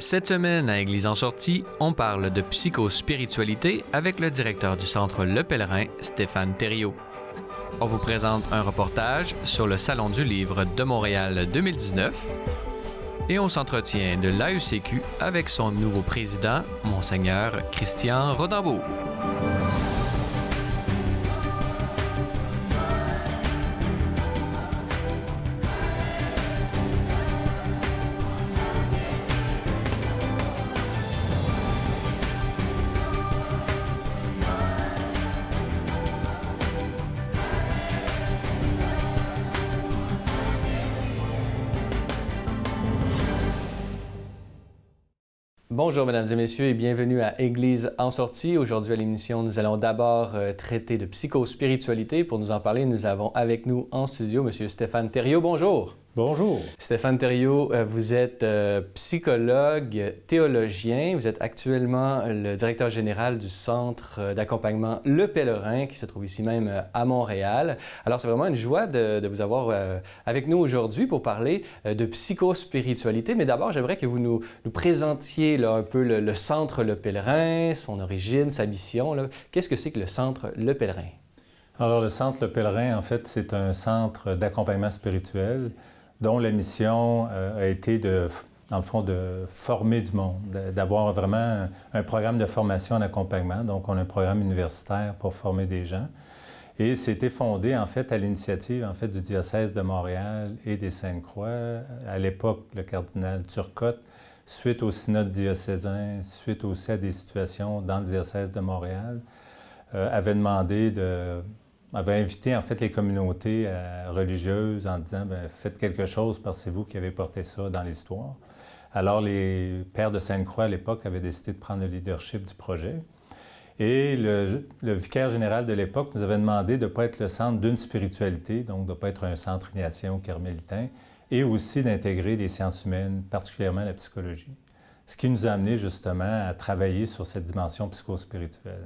Cette semaine, à Église en sortie, on parle de psychospiritualité avec le directeur du Centre Le Pèlerin, Stéphane Thériault. On vous présente un reportage sur le Salon du Livre de Montréal 2019 et on s'entretient de l'AECQ avec son nouveau président, Monseigneur Christian Rodambeau. Bonjour mesdames et messieurs et bienvenue à Église en sortie. Aujourd'hui à l'émission, nous allons d'abord traiter de psychospiritualité. Pour nous en parler, nous avons avec nous en studio M. Stéphane Thériault. Bonjour. Bonjour. Stéphane Thériault, vous êtes psychologue, théologien. Vous êtes actuellement le directeur général du Centre d'accompagnement Le Pèlerin qui se trouve ici même à Montréal. Alors, c'est vraiment une joie de vous avoir avec nous aujourd'hui pour parler de psychospiritualité. Mais d'abord, j'aimerais que vous nous présentiez là, un peu le Centre Le Pèlerin, son origine, sa mission. Là. Qu'est-ce que c'est que le Centre Le Pèlerin? Alors, le Centre Le Pèlerin, en fait, c'est un centre d'accompagnement spirituel dont la mission a été, dans le fond, de former du monde, d'avoir vraiment un programme de formation en accompagnement. Donc, on a un programme universitaire pour former des gens. Et c'était fondé, en fait, à l'initiative, en fait, du diocèse de Montréal et des Saintes-Croix. À l'époque, le cardinal Turcotte, suite au synode diocésain, suite aussi à des situations dans le diocèse de Montréal, avait invité en fait les communautés religieuses en disant faites quelque chose parce que c'est vous qui avez porté ça dans l'histoire. Alors les pères de Sainte-Croix à l'époque avaient décidé de prendre le leadership du projet. Et le vicaire général de l'époque nous avait demandé de ne pas être le centre d'une spiritualité, donc de ne pas être un centre ignatien ou carmélitain, et aussi d'intégrer les sciences humaines, particulièrement la psychologie. Ce qui nous a amené justement à travailler sur cette dimension psychospirituelle.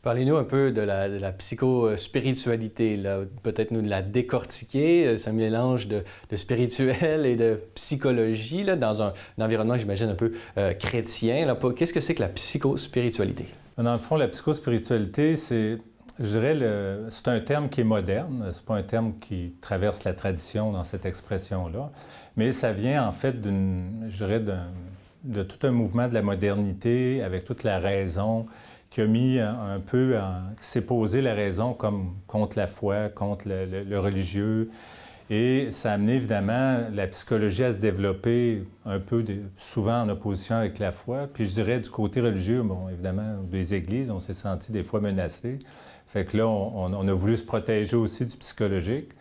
Parlez-nous un peu de la psychospiritualité, peut-être nous de la décortiquer, ce mélange de spirituel et de psychologie là, dans un environnement, j'imagine, un peu chrétien. Là. Qu'est-ce que c'est que la psychospiritualité? Dans le fond, la psychospiritualité, c'est un terme qui est moderne, c'est pas un terme qui traverse la tradition dans cette expression-là, mais ça vient en fait de tout un mouvement de la modernité avec toute la raison qui a mis qui s'est posé la raison comme contre la foi, contre le religieux. Et ça a amené évidemment la psychologie à se développer un peu souvent en opposition avec la foi. Puis je dirais du côté religieux, bon, évidemment, des églises, on s'est senti des fois menacés. Fait que là, on a voulu se protéger aussi du psychologique.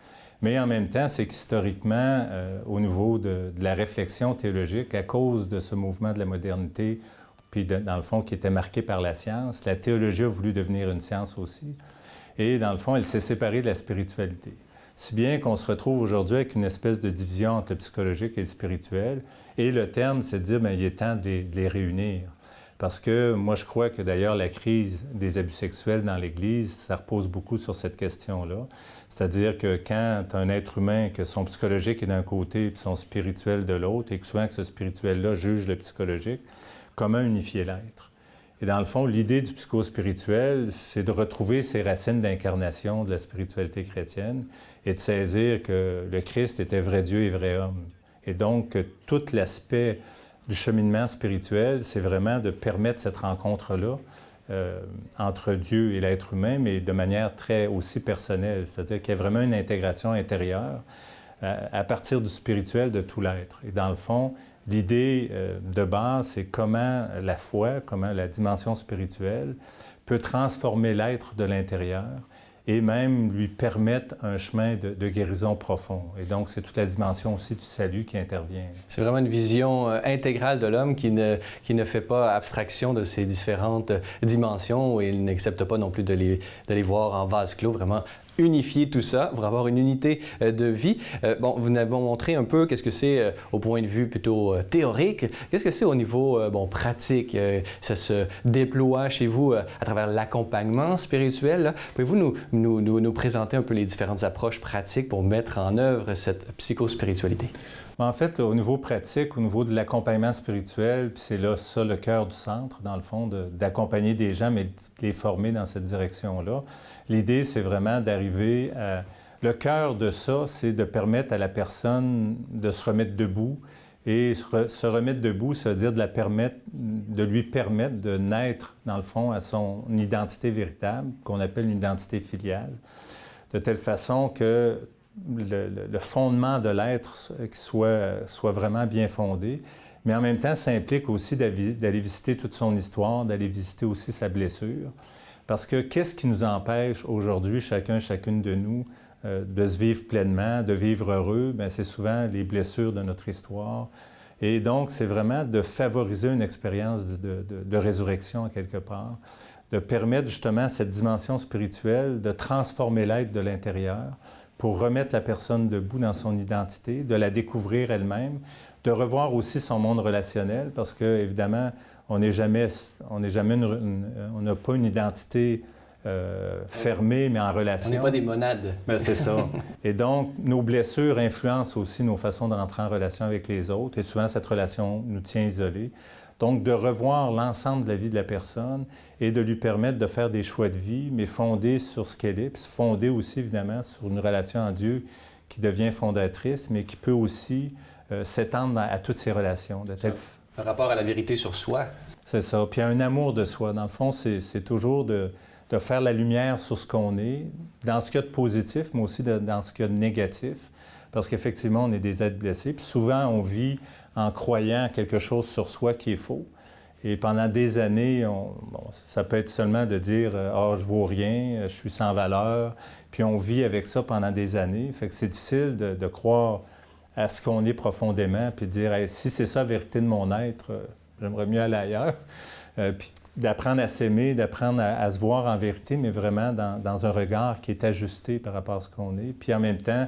Mais en même temps, c'est qu'historiquement, au niveau de la réflexion théologique, à cause de ce mouvement de la modernité, puis dans le fond, qui était marqué par la science. La théologie a voulu devenir une science aussi. Et dans le fond, elle s'est séparée de la spiritualité. Si bien qu'on se retrouve aujourd'hui avec une espèce de division entre le psychologique et le spirituel. Et le terme, c'est de dire, il est temps de les réunir. Parce que moi, je crois que d'ailleurs, la crise des abus sexuels dans l'Église, ça repose beaucoup sur cette question-là. C'est-à-dire que quand un être humain, que son psychologique est d'un côté et son spirituel de l'autre, et que souvent que ce spirituel-là juge le psychologique, comment unifier l'être? Et dans le fond, l'idée du psychospirituel, c'est de retrouver ces racines d'incarnation de la spiritualité chrétienne et de saisir que le Christ était vrai Dieu et vrai homme. Et donc, tout l'aspect du cheminement spirituel, c'est vraiment de permettre cette rencontre-là entre Dieu et l'être humain, mais de manière très aussi personnelle. C'est-à-dire qu'il y a vraiment une intégration intérieure à partir du spirituel de tout l'être. Et dans le fond, l'idée de base, c'est comment la foi, comment la dimension spirituelle peut transformer l'être de l'intérieur et même lui permettre un chemin de guérison profond. Et donc, c'est toute la dimension aussi du salut qui intervient. C'est vraiment une vision intégrale de l'homme qui ne fait pas abstraction de ces différentes dimensions et il n'accepte pas non plus de les voir en vase clos, vraiment unifier tout ça pour avoir une unité de vie. Vous nous avez montré un peu qu'est-ce que c'est au point de vue plutôt théorique. Qu'est-ce que c'est au niveau pratique? Ça se déploie chez vous à travers l'accompagnement spirituel. Là. Pouvez-vous nous présenter un peu les différentes approches pratiques pour mettre en œuvre cette psychospiritualité? Mais en fait, au niveau pratique, au niveau de l'accompagnement spirituel, puis c'est là ça le cœur du centre, dans le fond, d'accompagner des gens, mais de les former dans cette direction-là. L'idée, c'est vraiment d'arriver à... Le cœur de ça, c'est de permettre à la personne de se remettre debout. Et se remettre debout, ça veut dire de lui permettre de naître, dans le fond, à son identité véritable, qu'on appelle une identité filiale, de telle façon que le fondement de l'être soit vraiment bien fondé. Mais en même temps, ça implique aussi d'aller visiter toute son histoire, d'aller visiter aussi sa blessure. Parce que qu'est-ce qui nous empêche aujourd'hui, chacune de nous, de se vivre pleinement, de vivre heureux? Bien, c'est souvent les blessures de notre histoire. Et donc, c'est vraiment de favoriser une expérience de résurrection, à quelque part, de permettre justement cette dimension spirituelle de transformer l'être de l'intérieur pour remettre la personne debout dans son identité, de la découvrir elle-même, de revoir aussi son monde relationnel, parce que évidemment, on n'a pas une identité fermée, mais en relation. On n'est pas des monades. Bien, c'est ça. Et donc, nos blessures influencent aussi nos façons de rentrer en relation avec les autres, et souvent, cette relation nous tient isolés. Donc, de revoir l'ensemble de la vie de la personne et de lui permettre de faire des choix de vie, mais fondés sur ce qu'elle est, puis fondés aussi, évidemment, sur une relation en Dieu qui devient fondatrice, mais qui peut aussi s'étendre à toutes ses relations. Par rapport à la vérité sur soi. C'est ça. Puis un amour de soi. Dans le fond, c'est toujours de faire la lumière sur ce qu'on est, dans ce qu'il y a de positif, mais aussi dans ce qu'il y a de négatif. Parce qu'effectivement, on est des êtres blessés. Puis souvent, on vit en croyant quelque chose sur soi qui est faux. Et pendant des années, ça peut être seulement de dire « Ah, je vaux rien, je suis sans valeur ». Puis on vit avec ça pendant des années. Fait que c'est difficile de croire à ce qu'on est profondément, puis de dire hey, « Si c'est ça la vérité de mon être, j'aimerais mieux aller ailleurs ». Puis d'apprendre à s'aimer, d'apprendre à se voir en vérité, mais vraiment dans un regard qui est ajusté par rapport à ce qu'on est. Puis en même temps,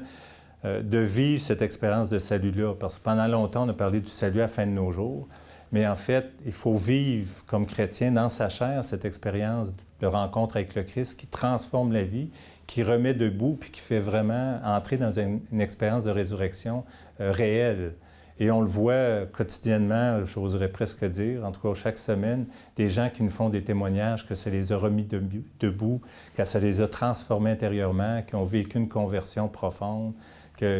de vivre cette expérience de salut-là. Parce que pendant longtemps, on a parlé du salut à la fin de nos jours. Mais en fait, il faut vivre comme chrétien dans sa chair cette expérience de rencontre avec le Christ qui transforme la vie, qui remet debout, puis qui fait vraiment entrer dans une expérience de résurrection réelle. Et on le voit quotidiennement, j'oserais presque dire, en tout cas chaque semaine, des gens qui nous font des témoignages que ça les a remis debout, que ça les a transformés intérieurement, qui ont vécu une conversion profonde,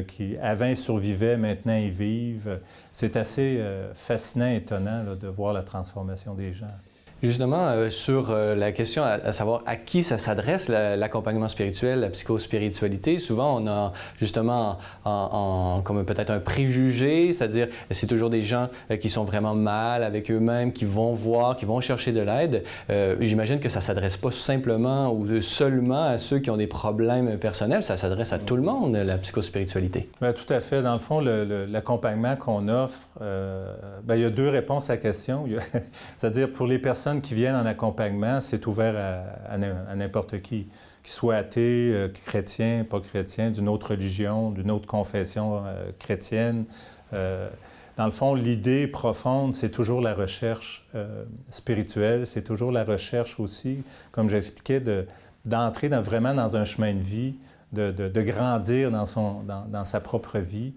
qui avant ils survivaient, maintenant ils vivent. C'est assez fascinant et étonnant là, de voir la transformation des gens. Justement, sur la question à savoir à qui ça s'adresse, l'accompagnement spirituel, la psychospiritualité, souvent on a justement comme peut-être un préjugé, c'est-à-dire c'est toujours des gens qui sont vraiment mal avec eux-mêmes, qui vont voir, qui vont chercher de l'aide. J'imagine que ça ne s'adresse pas simplement ou seulement à ceux qui ont des problèmes personnels, ça s'adresse à tout le monde, la psychospiritualité. Bien, tout à fait. Dans le fond, l'accompagnement qu'on offre, bien, il y a deux réponses à la question. C'est-à-dire pour les personnes qui viennent en accompagnement, c'est ouvert à n'importe qui, qu'il soit athée, chrétien, pas chrétien, d'une autre religion, d'une autre confession chrétienne. Dans le fond, l'idée profonde, c'est toujours la recherche spirituelle, c'est toujours la recherche aussi, comme j'expliquais, d'entrer vraiment dans un chemin de vie, de grandir dans sa propre vie.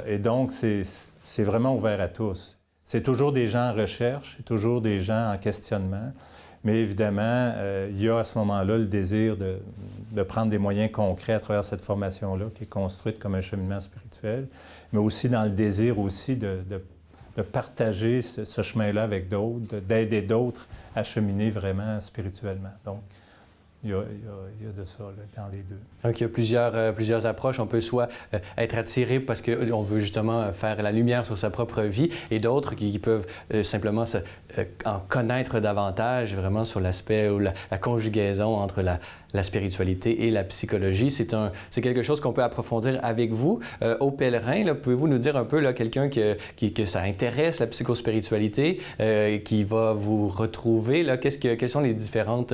Et donc, c'est vraiment ouvert à tous. C'est toujours des gens en recherche, c'est toujours des gens en questionnement, mais évidemment, il y a à ce moment-là le désir de prendre des moyens concrets à travers cette formation-là qui est construite comme un cheminement spirituel, mais aussi dans le désir aussi de partager ce chemin-là avec d'autres, d'aider d'autres à cheminer vraiment spirituellement. Donc, il y a de ça là, dans les deux. Donc, il y a plusieurs approches. On peut soit être attiré parce qu'on veut justement faire la lumière sur sa propre vie et d'autres qui peuvent simplement en connaître davantage vraiment sur l'aspect ou la conjugaison entre la spiritualité et la psychologie. C'est quelque chose qu'on peut approfondir avec vous. Au Pèlerin, pouvez-vous nous dire un peu, là, quelqu'un que ça intéresse, la psychospiritualité, qui va vous retrouver, là, quels sont les différents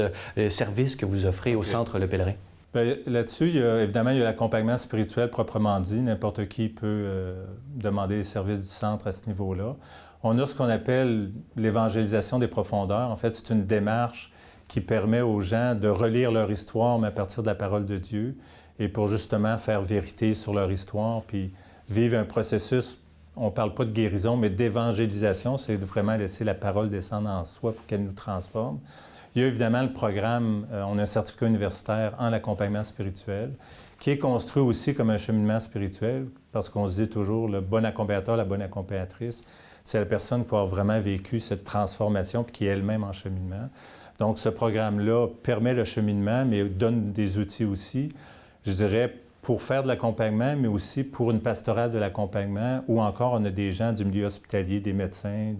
services que vous offrez au Centre Le Pèlerin? Bien, là-dessus, évidemment, il y a l'accompagnement spirituel proprement dit. N'importe qui peut demander les services du centre à ce niveau-là. On a ce qu'on appelle l'évangélisation des profondeurs. En fait, c'est une démarche qui permet aux gens de relire leur histoire, mais à partir de la parole de Dieu, et pour justement faire vérité sur leur histoire, puis vivre un processus on ne parle pas de guérison, mais d'évangélisation, c'est vraiment laisser la parole descendre en soi pour qu'elle nous transforme. Il y a évidemment le programme, on a un certificat universitaire en accompagnement spirituel, qui est construit aussi comme un cheminement spirituel, parce qu'on se dit toujours, le bon accompagnateur, la bonne accompagnatrice, c'est la personne qui a vraiment vécu cette transformation puis qui est elle-même en cheminement. Donc, ce programme-là permet le cheminement, mais donne des outils aussi, je dirais, pour faire de l'accompagnement, mais aussi pour une pastorale de l'accompagnement, ou encore on a des gens du milieu hospitalier, des médecins,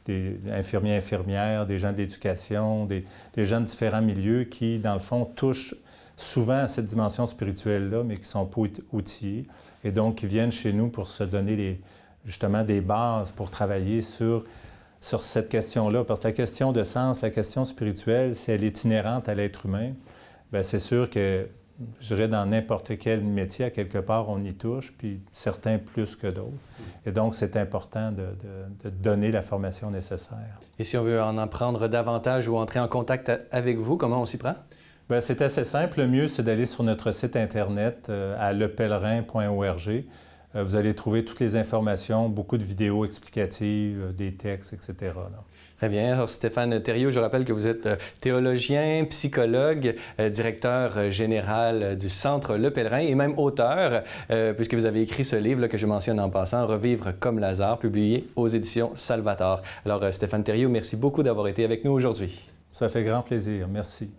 des infirmiers, infirmières, des gens d'éducation, des gens de différents milieux qui, dans le fond, touchent souvent à cette dimension spirituelle-là, mais qui ne sont pas outillés, et donc qui viennent chez nous pour se donner justement des bases pour travailler sur cette question-là. Parce que la question de sens, la question spirituelle, si elle est inhérente à l'être humain, bien, c'est sûr que, je dirais, dans n'importe quel métier, à quelque part, on y touche, puis certains plus que d'autres. Et donc, c'est important de donner la formation nécessaire. Et si on veut en apprendre davantage ou entrer en contact avec vous, comment on s'y prend? Bien, c'est assez simple. Le mieux, c'est d'aller sur notre site Internet à lepèlerin.org. Vous allez trouver toutes les informations, beaucoup de vidéos explicatives, des textes, etc. là. Très bien. Alors, Stéphane Thériault, je rappelle que vous êtes théologien, psychologue, directeur général du Centre Le Pèlerin et même auteur, puisque vous avez écrit ce livre là, que je mentionne en passant, Revivre comme Lazare, publié aux éditions Salvator. Alors, Stéphane Thériault, merci beaucoup d'avoir été avec nous aujourd'hui. Ça fait grand plaisir. Merci.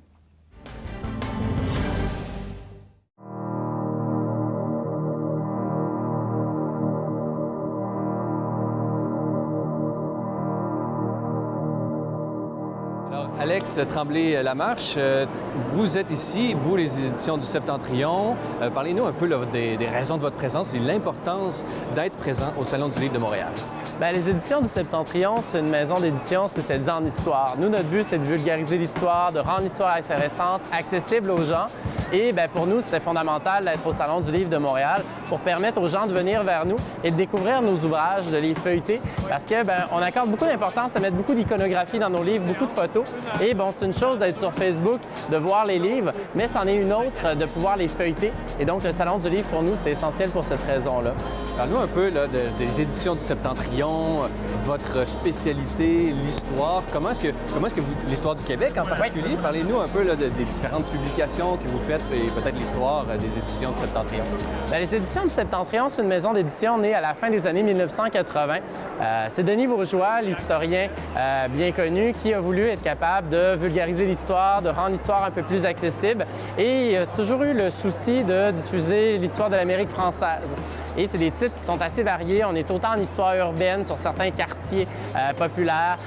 Alex Tremblay-Lamarche, vous êtes ici, vous, les éditions du Septentrion. Parlez-nous un peu là, des raisons de votre présence et de l'importance d'être présent au Salon du Livre de Montréal. Bien, les éditions du Septentrion, c'est une maison d'édition spécialisée en histoire. Nous, notre but, c'est de vulgariser l'histoire, de rendre l'histoire intéressante, accessible aux gens. Et bien, pour nous, c'était fondamental d'être au Salon du Livre de Montréal pour permettre aux gens de venir vers nous et de découvrir nos ouvrages, de les feuilleter. Parce que bien, on accorde beaucoup d'importance à mettre beaucoup d'iconographie dans nos livres, beaucoup de photos. Et bon, c'est une chose d'être sur Facebook, de voir les livres, mais c'en est une autre de pouvoir les feuilleter. Et donc, le Salon du Livre, pour nous, c'était essentiel pour cette raison-là. Parle-nous un peu là, des éditions du Septentrion, votre spécialité, l'histoire. Comment est-ce que l'histoire du Québec en particulier, oui. Parlez-nous un peu là, des différentes publications que vous faites et peut-être l'histoire des éditions du Septentrion. Bien, les éditions du Septentrion, c'est une maison d'édition née à la fin des années 1980. C'est Denis Bourgeois, l'historien bien connu, qui a voulu être capable de vulgariser l'histoire, de rendre l'histoire un peu plus accessible. Et il a toujours eu le souci de diffuser l'histoire de l'Amérique française. Et c'est des titres qui sont assez variés. On est autant en histoire urbaine sur certains quartiers populaires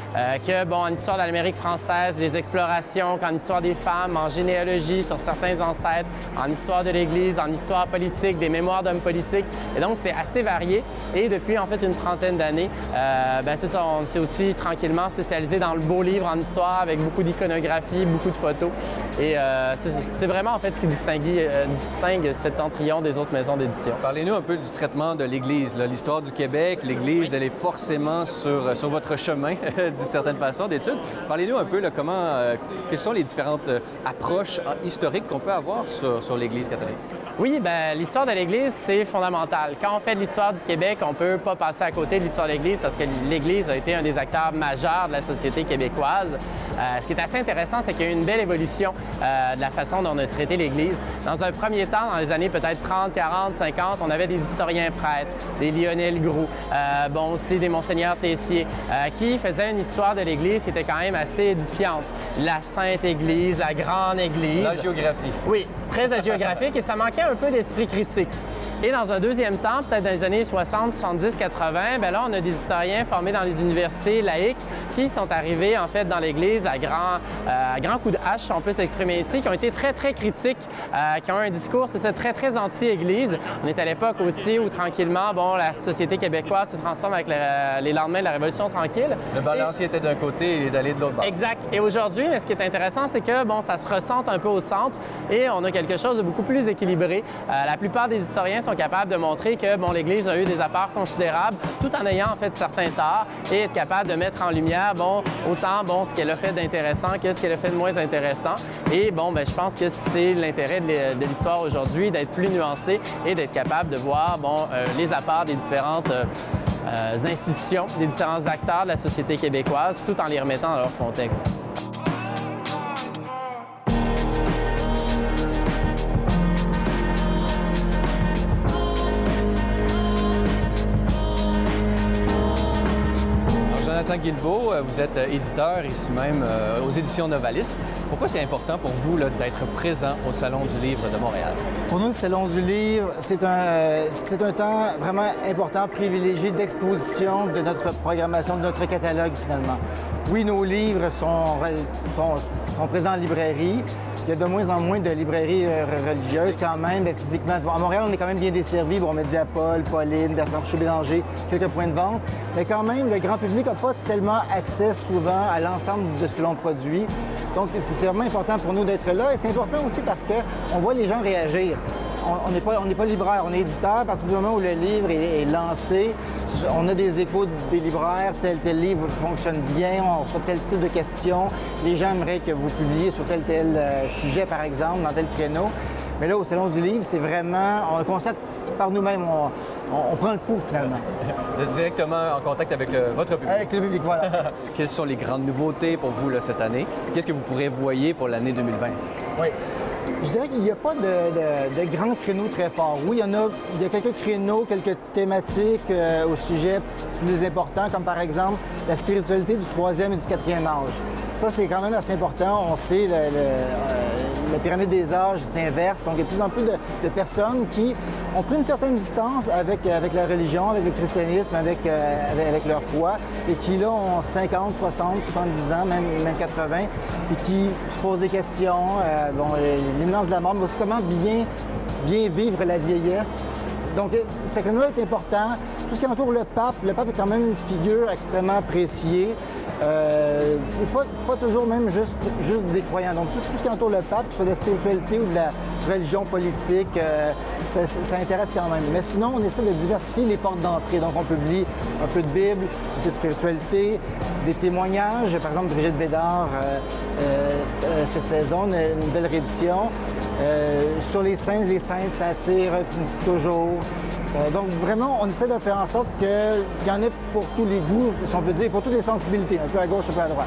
que, bon, en histoire de l'Amérique française, les explorations, qu'en histoire des femmes, en généalogie sur certains ancêtres, en histoire de l'Église, en histoire politique, des mémoires d'hommes politiques. Et donc, c'est assez varié. Et depuis, en fait, une trentaine d'années, ben, c'est ça, on s'est aussi tranquillement spécialisé dans le beau livre en histoire avec beaucoup d'iconographie, beaucoup de photos. Et c'est vraiment, en fait, ce qui distingue Septentrion des autres maisons d'édition. Parlez-nous un peu du traitement de l'Église. L'histoire du Québec, l'Église, elle est forcément sur votre chemin, d'une certaine façon, d'études. Parlez-nous un peu là, quelles sont les différentes approches historiques qu'on peut avoir sur l'Église catholique. Oui, bien, l'histoire de l'Église, c'est fondamental. Quand on fait de l'histoire du Québec, on ne peut pas passer à côté de l'histoire de l'Église parce que l'Église a été un des acteurs majeurs de la société québécoise. Ce qui est assez intéressant, c'est qu'il y a eu une belle évolution de la façon dont on a traité l'Église. Dans un premier temps, dans les années peut-être 30, 40, 50, on avait des historiens prêtres, des Lionel Groux, bon, aussi des Monseigneur Tessier, qui faisaient une histoire de l'Église qui était quand même assez édifiante. La Sainte Église, la Grande Église. La géographie. Oui, très hagiographique et ça manquait un peu d'esprit critique. Et dans un deuxième temps, peut-être dans les années 60, 70, 80, bien là, on a des historiens formés dans les universités laïques qui sont arrivés, en fait, dans l'Église à grand coup de hache, si on peut s'exprimer ici, qui ont été très, très critiques, qui ont un discours, c'est ça, très, très anti-Église. On est à l'époque aussi où, tranquillement, bon, la société québécoise se transforme avec les lendemains de la Révolution tranquille. Le balancier était d'un côté et il est allé de l'autre bord. Exact. Et aujourd'hui, ce qui est intéressant, c'est que, bon, ça se ressente un peu au centre et on a quelque chose de beaucoup plus équilibré. La plupart des historiens sont capables de montrer que, bon, l'Église a eu des apports considérables tout en ayant, en fait, certains torts et être capable de mettre en lumière, bon, autant, bon, ce qu'elle a fait d'intéressant que ce qu'elle a fait de moins intéressant. Et, bon, bien, je pense que c'est l'intérêt de l'histoire aujourd'hui, d'être plus nuancé et d'être capable de voir, bon, les apports des différentes institutions, des différents acteurs de la société québécoise, tout en les remettant dans leur contexte. Jonathan Guilbeault, vous êtes éditeur ici même aux éditions Novalis. Pourquoi c'est important pour vous d'être présent au Salon du Livre de Montréal? Pour nous, le Salon du Livre, c'est un temps vraiment important, privilégié d'exposition de notre programmation, de notre catalogue finalement. Oui, nos livres sont présents en librairie. Il y a de moins en moins de librairies religieuses quand même, physiquement. Bon, à Montréal, on est quand même bien desservi. Bon, on met Mediapol, Pauline, Bertrand Bélanger, quelques points de vente. Mais quand même, le grand public n'a pas tellement accès souvent à l'ensemble de ce que l'on produit. Donc, c'est vraiment important pour nous d'être là. Et c'est important aussi parce qu'on voit les gens réagir. On n'est pas libraire, on est éditeur. À partir du moment où le livre est lancé, on a des échos des libraires, tel livre fonctionne bien, on reçoit tel type de questions. Les gens aimeraient que vous publiiez sur tel sujet, par exemple, dans tel créneau. Mais là, au Salon du Livre, c'est vraiment, on le constate par nous-mêmes, on prend le pouls, finalement. Vous êtes directement en contact avec votre public. Avec le public, voilà. Quelles sont les grandes nouveautés pour vous cette année? Qu'est-ce que vous prévoyez pour l'année 2020? Oui. Je dirais qu'il n'y a pas de grands créneaux très forts. Oui, il y a quelques créneaux, quelques thématiques au sujet plus importants, comme par exemple la spiritualité du 3e et du 4e âge. Ça, c'est quand même assez important. On sait, la pyramide des âges s'inverse. Donc, il y a de plus en plus de personnes qui ont pris une certaine distance avec la religion, avec le christianisme, avec leur foi, et qui, là, ont 50, 60, 70 ans, même 80, et qui se posent des questions. L'imminence de la mort, mais aussi comment bien vivre la vieillesse. Donc, ce créneau est important. Tout ce qui entoure le pape est quand même une figure extrêmement appréciée. Pas toujours même juste des croyants. Donc, tout ce qui entoure le pape, que ce soit de la spiritualité ou de la religion politique, ça intéresse quand même. Mais sinon, on essaie de diversifier les portes d'entrée. Donc, on publie un peu de Bible, un peu de spiritualité, des témoignages. Par exemple, Brigitte Bédard, cette saison, une belle réédition. Sur les saints, les saintes s'attirent toujours. Donc vraiment, on essaie de faire en sorte qu'il y en ait pour tous les goûts, si on peut dire, pour toutes les sensibilités, un peu à gauche, un peu à droite.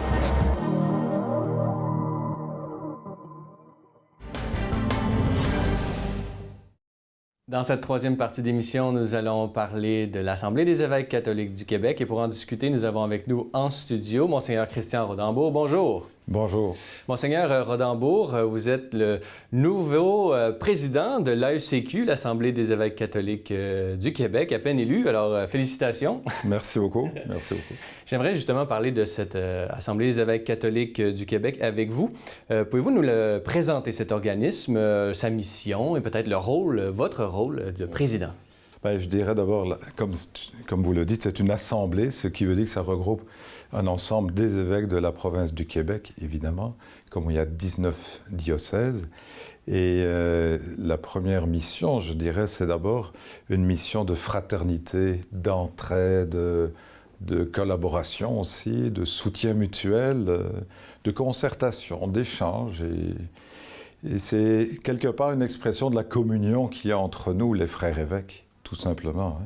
Dans cette troisième partie d'émission, nous allons parler de l'Assemblée des évêques catholiques du Québec. Et pour en discuter, nous avons avec nous en studio Monseigneur Christian Rodambourg. Bonjour. Bonjour. Monseigneur Rodambourg, vous êtes le nouveau président de l'AECQ, l'Assemblée des évêques catholiques du Québec, à peine élu. Alors, félicitations. Merci beaucoup. Merci beaucoup. J'aimerais justement parler de cette Assemblée des évêques catholiques du Québec avec vous. Pouvez-vous nous le présenter, cet organisme, sa mission et peut-être le rôle, votre rôle de président? Bien, je dirais d'abord, comme vous le dites, c'est une assemblée, ce qui veut dire que ça regroupe un ensemble des évêques de la province du Québec, évidemment, comme il y a 19 diocèses. Et la première mission, je dirais, c'est d'abord une mission de fraternité, d'entraide, de collaboration aussi, de soutien mutuel, de concertation, d'échange. Et c'est quelque part une expression de la communion qu'il y a entre nous, les frères évêques, tout simplement.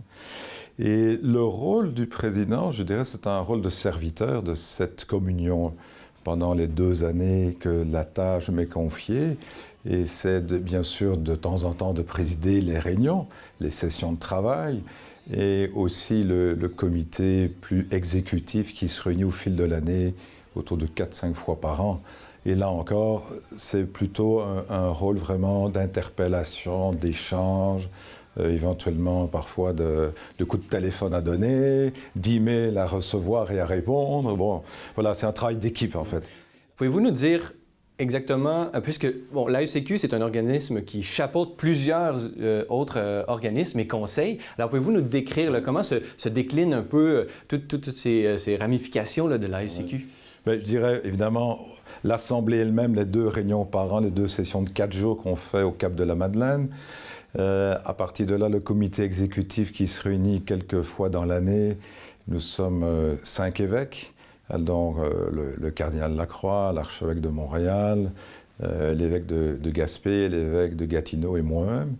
Et le rôle du président, je dirais, c'est un rôle de serviteur de cette communion pendant les 2 années que la tâche m'est confiée. Et c'est bien sûr de temps en temps de présider les réunions, les sessions de travail, et aussi le comité plus exécutif qui se réunit au fil de l'année autour de 4-5 fois par an. Et là encore, c'est plutôt un rôle vraiment d'interpellation, d'échange, éventuellement parfois de coups de téléphone à donner, d'emails à recevoir et à répondre. Bon, voilà, c'est un travail d'équipe en fait. Pouvez-vous nous dire exactement, puisque l'AECQ, c'est un organisme qui chapeaute plusieurs autres organismes et conseils. Alors, pouvez-vous nous décrire comment se déclinent un peu toutes ces ramifications de l'AECQ? Oui. Bien, je dirais évidemment l'Assemblée elle-même, les 2 réunions par an, les 2 sessions de 4 jours qu'on fait au Cap de la Madeleine. À partir de là, le comité exécutif qui se réunit quelques fois dans l'année. Nous sommes 5 évêques. Donc, le cardinal Lacroix, l'archevêque de Montréal, l'évêque de Gaspé, l'évêque de Gatineau et moi-même.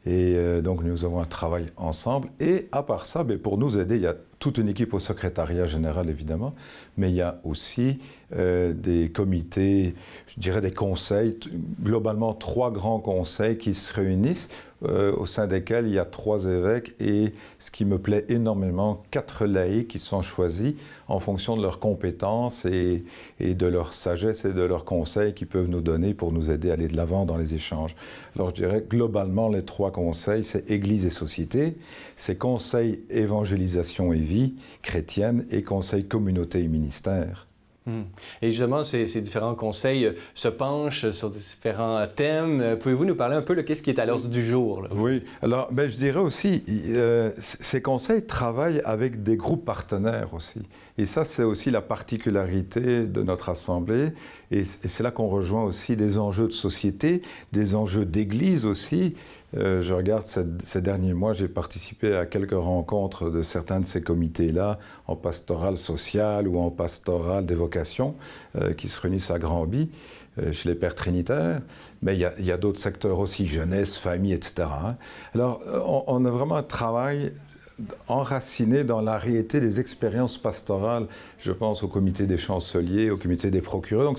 Et donc, nous avons un travail ensemble. Et à part ça, pour nous aider, il y a toute une équipe au secrétariat général, évidemment, mais il y a aussi des comités, je dirais des conseils, globalement 3 grands conseils qui se réunissent, au sein desquels il y a 3 évêques et, ce qui me plaît énormément, 4 laïcs qui sont choisis en fonction de leurs compétences et de leur sagesse et de leurs conseils qu'ils peuvent nous donner pour nous aider à aller de l'avant dans les échanges. Alors je dirais globalement les 3 conseils, c'est Église et société, c'est Conseil évangélisation et vie chrétienne et Conseil communauté et ministère. Et justement, ces différents conseils se penchent sur différents thèmes. Pouvez-vous nous parler un peu de qu'est-ce qui est à l'ordre du jour? Là? Oui, alors je dirais aussi, ces conseils travaillent avec des groupes partenaires aussi. Et ça, c'est aussi la particularité de notre Assemblée. Et c'est là qu'on rejoint aussi des enjeux de société, des enjeux d'Église aussi. Je regarde ces derniers mois, j'ai participé à quelques rencontres de certains de ces comités-là, en pastoral social ou en pastoral des vocations, qui se réunissent à Granby, chez les Pères Trinitaires. Mais il y a d'autres secteurs aussi, jeunesse, famille, etc. Alors, on a vraiment un travail enraciné dans la réalité des expériences pastorales. Je pense au comité des chanceliers, au comité des procureurs. Donc,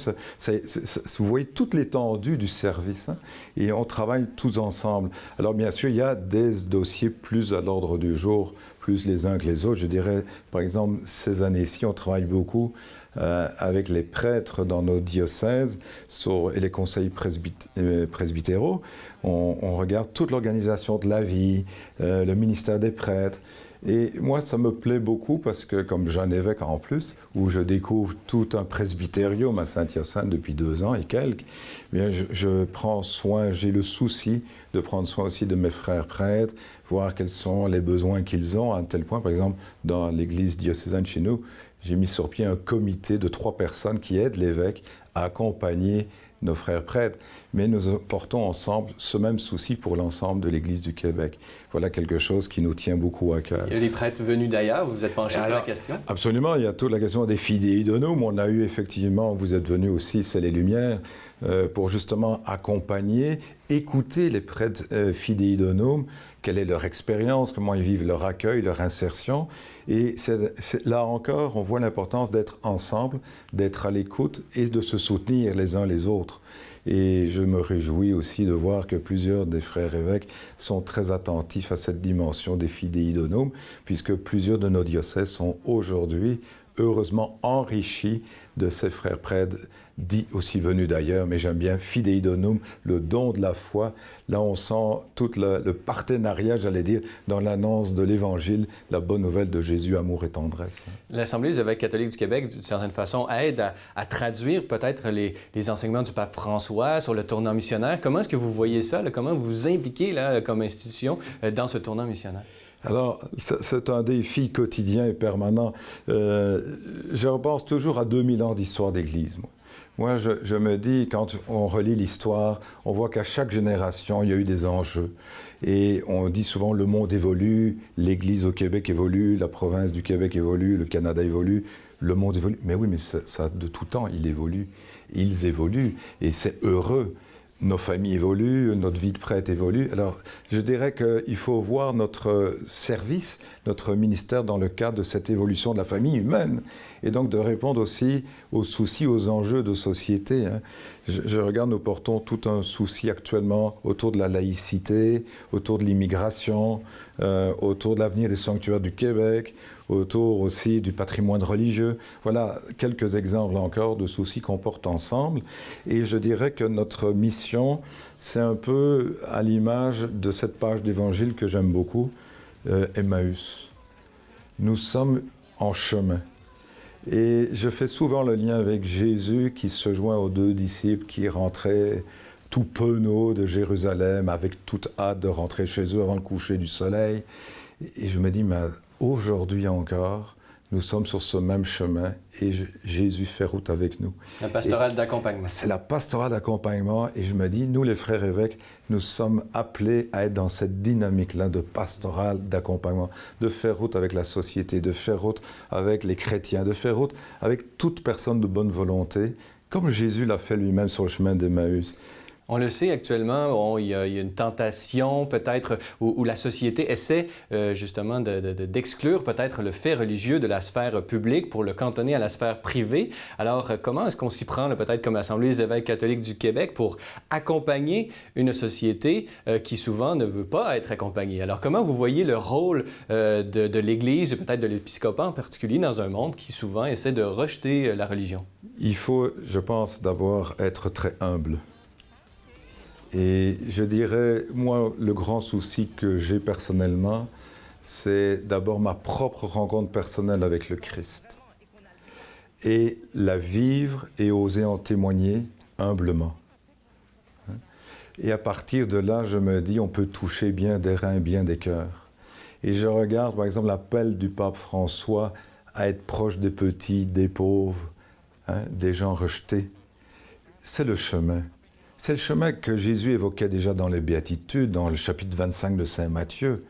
vous voyez toute l'étendue du service. Et on travaille tous ensemble. Alors, bien sûr, il y a des dossiers plus à l'ordre du jour, plus les uns que les autres. Je dirais, par exemple, ces années-ci, on travaille beaucoup avec les prêtres dans nos diocèses et les conseils presbytéraux. On regarde toute l'organisation de la vie, le ministère des prêtres. Et moi, ça me plaît beaucoup parce que, comme jeune évêque en plus, où je découvre tout un presbytérium à Saint-Hyacinthe depuis 2 ans et quelques, eh bien, je prends soin, j'ai le souci de prendre soin aussi de mes frères prêtres, voir quels sont les besoins qu'ils ont, à un tel point, par exemple, dans l'église diocésaine chez nous, j'ai mis sur pied un comité de 3 personnes qui aident l'évêque à accompagner nos frères prêtres, mais nous portons ensemble ce même souci pour l'ensemble de l'Église du Québec. Voilà quelque chose qui nous tient beaucoup à cœur. Il y a des prêtres venus d'ailleurs, vous vous êtes penché sur la question? Absolument, il y a toute la question des fidei donum. On a eu effectivement, vous êtes venus aussi, c'est les Lumières, pour justement accompagner, écouter les prêtres fidei donum, quelle est leur expérience, comment ils vivent leur accueil, leur insertion. Et là encore, on voit l'importance d'être ensemble, d'être à l'écoute et de se soutenir les uns les autres. Et je me réjouis aussi de voir que plusieurs des frères évêques sont très attentifs à cette dimension des fidei donum, puisque plusieurs de nos diocèses sont aujourd'hui heureusement enrichis de ces frères prêtres, dits aussi venus d'ailleurs, mais j'aime bien fidei donum, le don de la foi. Là, on sent tout le partenariat, j'allais dire, dans l'annonce de l'Évangile, la bonne nouvelle de Jésus, amour et tendresse. L'Assemblée des évêques catholiques du Québec, d'une certaine façon, aide à traduire peut-être les enseignements du pape François sur le tournant missionnaire. Comment est-ce que vous voyez ça? Là? Comment vous vous impliquez là, comme institution dans ce tournant missionnaire? Alors, c'est un défi quotidien et permanent. Je repense toujours à 2000 ans d'histoire d'Église. Moi, je me dis, quand on relit l'histoire, on voit qu'à chaque génération, il y a eu des enjeux. Et on dit souvent, le monde évolue, l'Église au Québec évolue, la province du Québec évolue, le Canada évolue, le monde évolue. Mais oui, mais ça de tout temps, il évolue. Ils évoluent, et c'est heureux. Nos familles évoluent, notre vie de prêtre évolue. Alors, je dirais qu'il faut voir notre service, notre ministère dans le cadre de cette évolution de la famille humaine, et donc de répondre aussi aux soucis, aux enjeux de société. Je regarde, nous portons tout un souci actuellement autour de la laïcité, autour de l'immigration, autour de l'avenir des sanctuaires du Québec, autour aussi du patrimoine religieux. Voilà quelques exemples encore de soucis qu'on porte ensemble. Et je dirais que notre mission, c'est un peu à l'image de cette page d'Évangile que j'aime beaucoup, Emmaüs. Nous sommes en chemin. Et je fais souvent le lien avec Jésus qui se joint aux 2 disciples qui rentraient tout penauds de Jérusalem, avec toute hâte de rentrer chez eux avant le coucher du soleil. Et je me dis, mais aujourd'hui encore, nous sommes sur ce même chemin et Jésus fait route avec nous. La pastorale d'accompagnement. C'est la pastorale d'accompagnement et je me dis, nous les frères évêques, nous sommes appelés à être dans cette dynamique-là de pastorale d'accompagnement, de faire route avec la société, de faire route avec les chrétiens, de faire route avec toute personne de bonne volonté, comme Jésus l'a fait lui-même sur le chemin d'Emmaüs. On le sait actuellement, il y a une tentation peut-être où la société essaie justement d'exclure peut-être le fait religieux de la sphère publique pour le cantonner à la sphère privée. Alors, comment est-ce qu'on s'y prend peut-être comme Assemblée des évêques catholiques du Québec pour accompagner une société qui souvent ne veut pas être accompagnée? Alors, comment vous voyez le rôle de l'Église, peut-être de l'épiscopat en particulier, dans un monde qui souvent essaie de rejeter la religion? Il faut, je pense, d'abord être très humble. Et je dirais, moi, le grand souci que j'ai personnellement, c'est d'abord ma propre rencontre personnelle avec le Christ. Et la vivre et oser en témoigner humblement. Et à partir de là, je me dis, on peut toucher bien des reins, bien des cœurs. Et je regarde, par exemple, l'appel du pape François à être proche des petits, des pauvres, des gens rejetés. C'est le chemin. C'est le chemin que Jésus évoquait déjà dans les Béatitudes, dans le chapitre 25 de Saint Matthieu.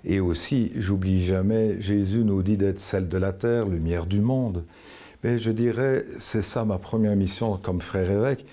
Et aussi, j'oublie jamais, Jésus nous dit d'être sel de la terre, lumière du monde. Mais je dirais, c'est ça ma première mission comme frère évêque.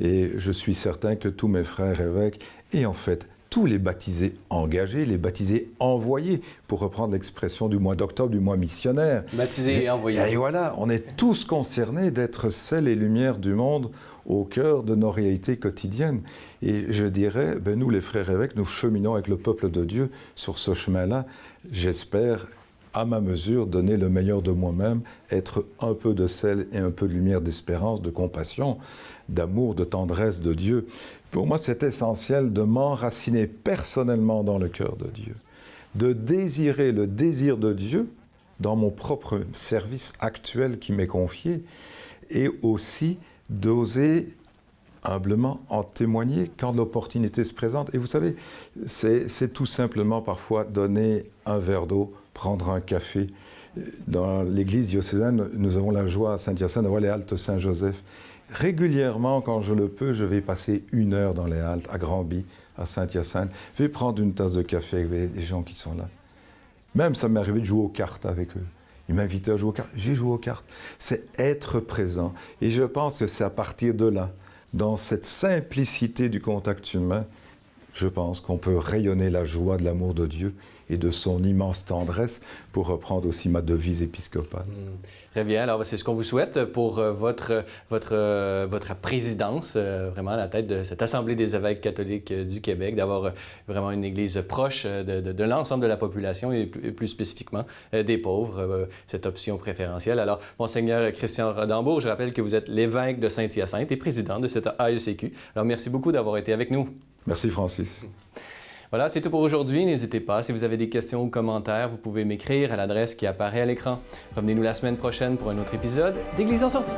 Et je suis certain que tous mes frères évêques, et en fait, tous les baptisés engagés, les baptisés envoyés, pour reprendre l'expression du mois d'octobre, du mois missionnaire. Baptisés et envoyés. Et voilà, on est tous concernés d'être sel et lumière du monde au cœur de nos réalités quotidiennes. Et je dirais, nous les frères évêques, nous cheminons avec le peuple de Dieu sur ce chemin-là. J'espère, à ma mesure, donner le meilleur de moi-même, être un peu de sel et un peu de lumière d'espérance, de compassion, d'amour, de tendresse de Dieu. Pour moi, c'est essentiel de m'enraciner personnellement dans le cœur de Dieu, de désirer le désir de Dieu dans mon propre service actuel qui m'est confié, et aussi d'oser humblement en témoigner quand l'opportunité se présente. Et vous savez, c'est tout simplement parfois donner un verre d'eau, prendre un café. Dans l'église diocésaine, nous avons la joie à Saint-Hyacinthe d'avoir les haltes Saint-Joseph. Régulièrement, quand je le peux, je vais passer 1 heure dans les haltes, à Granby, à Saint-Hyacinthe. Je vais prendre une tasse de café avec les gens qui sont là. Même, ça m'est arrivé de jouer aux cartes avec eux. Ils m'invitaient à jouer aux cartes. J'ai joué aux cartes. C'est être présent. Et je pense que c'est à partir de là, dans cette simplicité du contact humain, je pense qu'on peut rayonner la joie de l'amour de Dieu et de son immense tendresse, pour reprendre aussi ma devise épiscopale. Très bien. Alors, c'est ce qu'on vous souhaite pour votre présidence, vraiment à la tête de cette Assemblée des évêques catholiques du Québec, d'avoir vraiment une Église proche de l'ensemble de la population et plus spécifiquement des pauvres, cette option préférentielle. Alors, Monseigneur Christian Rodambourg, je rappelle que vous êtes l'évêque de Saint-Hyacinthe et président de cette AECQ. Alors, merci beaucoup d'avoir été avec nous. Merci Francis. Voilà, c'est tout pour aujourd'hui. N'hésitez pas, si vous avez des questions ou commentaires, vous pouvez m'écrire à l'adresse qui apparaît à l'écran. Revenez-nous la semaine prochaine pour un autre épisode d'Église en sortie.